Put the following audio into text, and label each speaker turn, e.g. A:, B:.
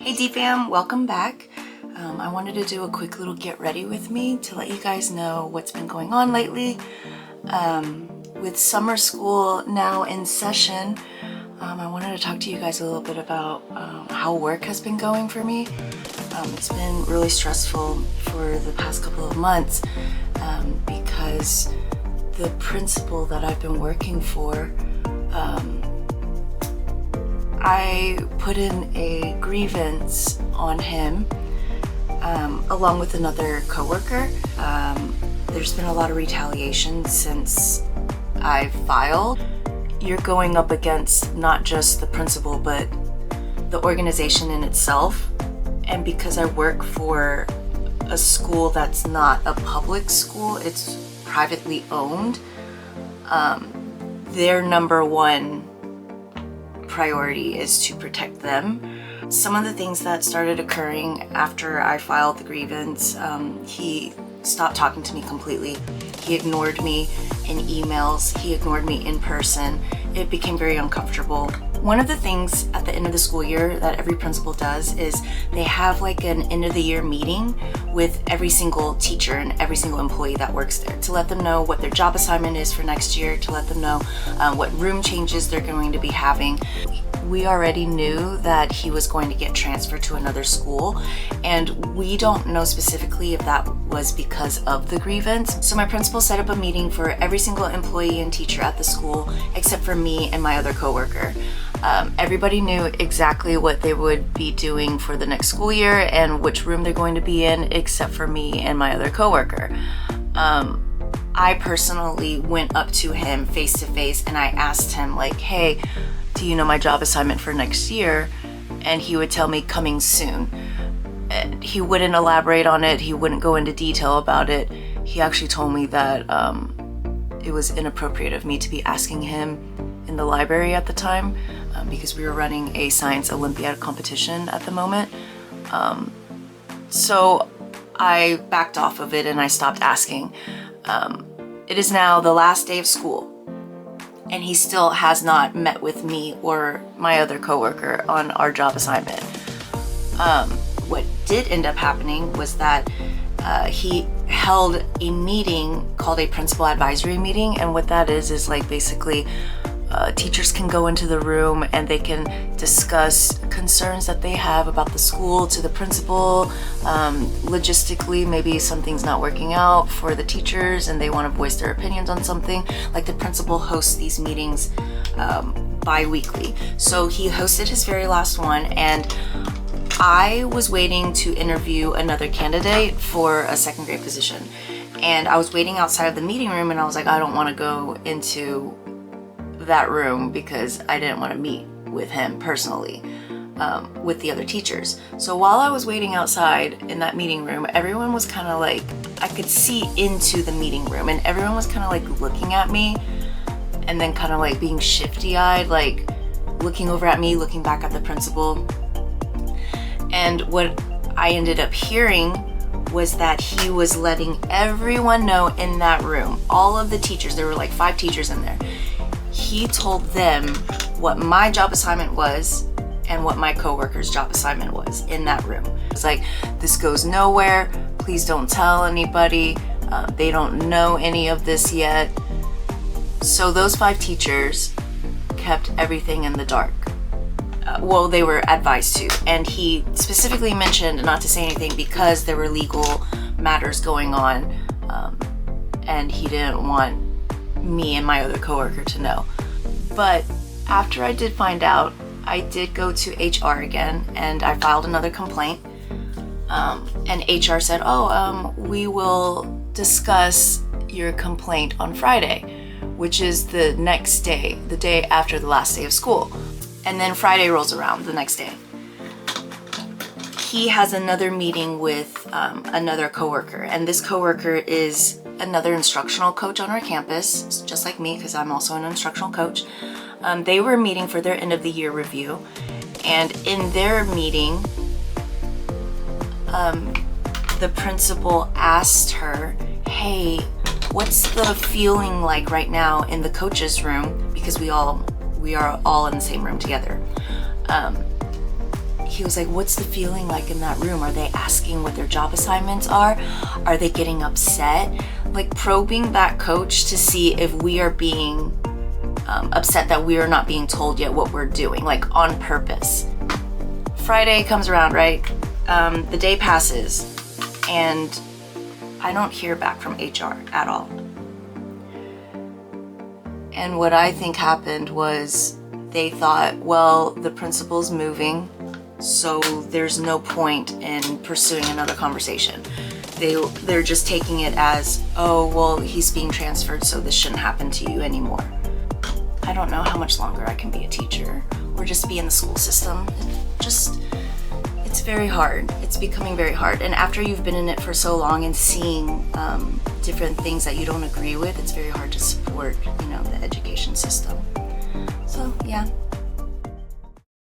A: Hey D-Fam, welcome back. I wanted to do a quick little get ready with me to let you guys know what's been going on lately. With summer school now in session, I wanted to talk to you guys a little bit about how work has been going for me. It's been really stressful for the past couple of months because the principal that I've been working for, I put in a grievance on him along with another coworker. There's been a lot of retaliation since I filed. You're going up against not just the principal, but the organization in itself. And because I work for a school that's not a public school, it's privately owned, their number one priority is to protect them. Some of the things that started occurring after I filed the grievance, he stopped talking to me completely. He ignored me in emails, he ignored me in person. It became very uncomfortable. One of the things at the end of the school year that every principal does is they have like an end of the year meeting with every single teacher and every single employee that works there to let them know what their job assignment is for next year, to let them know what room changes they're going to be having. We already knew that he was going to get transferred to another school, and we don't know specifically if that was because of the grievance. So my principal set up a meeting for every single employee and teacher at the school except for me and my other coworker. Everybody knew exactly what they would be doing for the next school year and which room they're going to be in except for me and my other coworker. I personally went up to him face to face and I asked him like, hey, do you know my job assignment for next year? And he would tell me coming soon. And he wouldn't elaborate on it. He wouldn't go into detail about it. He actually told me that it was inappropriate of me to be asking him in the library at the time because we were running a science Olympiad competition at the moment. So I backed off of it and I stopped asking. It is now the last day of school, and he still has not met with me or my other coworker on our job assignment. What did end up happening was that he held a meeting called a principal advisory meeting, and what that is like basically teachers can go into the room and they can discuss concerns that they have about the school to the principal. Logistically, maybe something's not working out for the teachers and they want to voice their opinions on something. Like the principal hosts these meetings bi-weekly. So he hosted his very last one, and I was waiting to interview another candidate for a second grade position. And I was waiting outside of the meeting room and I was like, I don't want to go into that room because I didn't want to meet with him personally with the other teachers. So while I was waiting outside in that meeting room, everyone was kind of like, I could see into the meeting room and everyone was kind of like looking at me and then kind of like being shifty-eyed, like looking over at me, looking back at the principal. And what I ended up hearing was that he was letting everyone know in that room, all of the teachers, there were like 5 teachers in there. He told them what my job assignment was and what my coworker's job assignment was in that room. It's like, this goes nowhere. Please don't tell anybody. They don't know any of this yet. So those 5 teachers kept everything in the dark. Well, they were advised to. And he specifically mentioned not to say anything because there were legal matters going on. And he didn't want me and my other coworker to know. But after I did find out, I did go to HR again and I filed another complaint. And HR said, we will discuss your complaint on Friday, which is the next day, the day after the last day of school. And then Friday rolls around, the next day. He has another meeting with another coworker, and this coworker is another instructional coach on our campus, just like me, because I'm also an instructional coach. They were meeting for their end of the year review, and in their meeting, the principal asked her, hey, what's the feeling like right now in the coaches room? Because we are all in the same room together. he was like, what's the feeling like in that room? Are they asking what their job assignments are? Are they getting upset? Like probing that coach to see if we are being upset that we are not being told yet what we're doing, like on purpose. Friday comes around, right? The day passes and I don't hear back from HR at all. And what I think happened was they thought, well, the principal's moving, so there's no point in pursuing another conversation. They're just taking it as, oh, well, he's being transferred, so this shouldn't happen to you anymore. I don't know how much longer I can be a teacher or just be in the school system. It's very hard. It's becoming very hard. And after you've been in it for so long and seeing different things that you don't agree with, it's very hard to support, the education system. So yeah.